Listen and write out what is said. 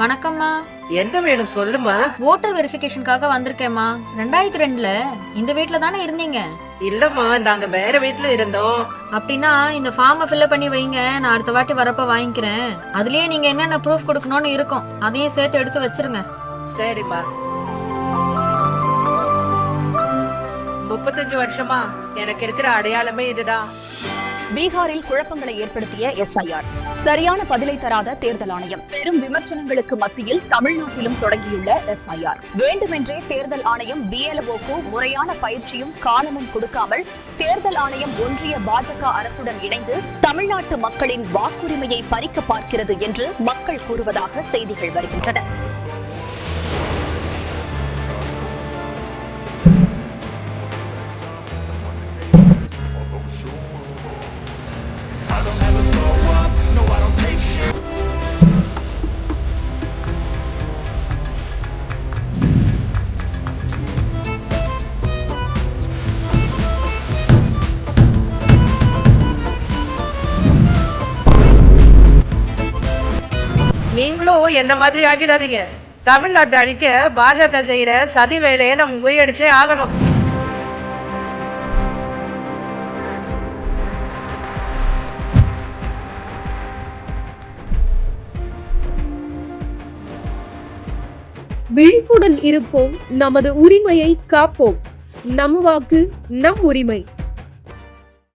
வணக்கம்மா. என்ன வேணும் சொல்லுமா. ஓட்டர் வெரிஃபிகேஷனுக்காக வந்திருக்கேம்மா. 2002ல இந்த வீட்ல தானே இருந்தீங்க? இல்லம்மா, நாங்க வேற வீட்ல இருந்தோம். அப்படின்னா இந்த ஃபார்மை ஃபில் பண்ணி வைங்க, நான் அடுத்த வாட்டி வரப்ப வாங்கிக்கிறேன். அதுலயே நீங்க என்னென்ன ப்ரூஃப் கொடுக்கணும்னு இருக்கும் அதையும் சேர்த்து எடுத்து வச்சிருங்க. சரிம்மா. 35 வருஷமா எனக்கு இருக்கிற அடையாளமே இதுதான். பீகாரில் குழப்பங்களை ஏற்படுத்திய SIR, சரியான பதிலை தராத தேர்தல் ஆணையம், பெரும் விமர்சனங்களுக்கு மத்தியில் தமிழ்நாட்டிலும் தொடங்கியுள்ள SIR. வேண்டுமென்றே தேர்தல் ஆணையம் BLOக்கு முறையான பயிற்சியும் காலமும் கொடுக்காமல் தேர்தல் ஆணையம் ஒன்றிய பாஜக அரசுடன் இணைந்து தமிழ்நாட்டு மக்களின் வாக்குரிமையை பறிக்க பார்க்கிறது என்று மக்கள் கூறுவதாக செய்திகள் வருகின்றன. நீங்களும் என்ன மாதிரி ஆகிடாதீங்க. தமிழ்நாட்டை அழிக்க பாஜக செய்யற சதி வேலையை நம்ம முயற்சிச்சே ஆகணும். விழிப்புடன் இருப்போம், நமது உரிமையை காப்போம். நம் வாக்கு நம் உரிமை.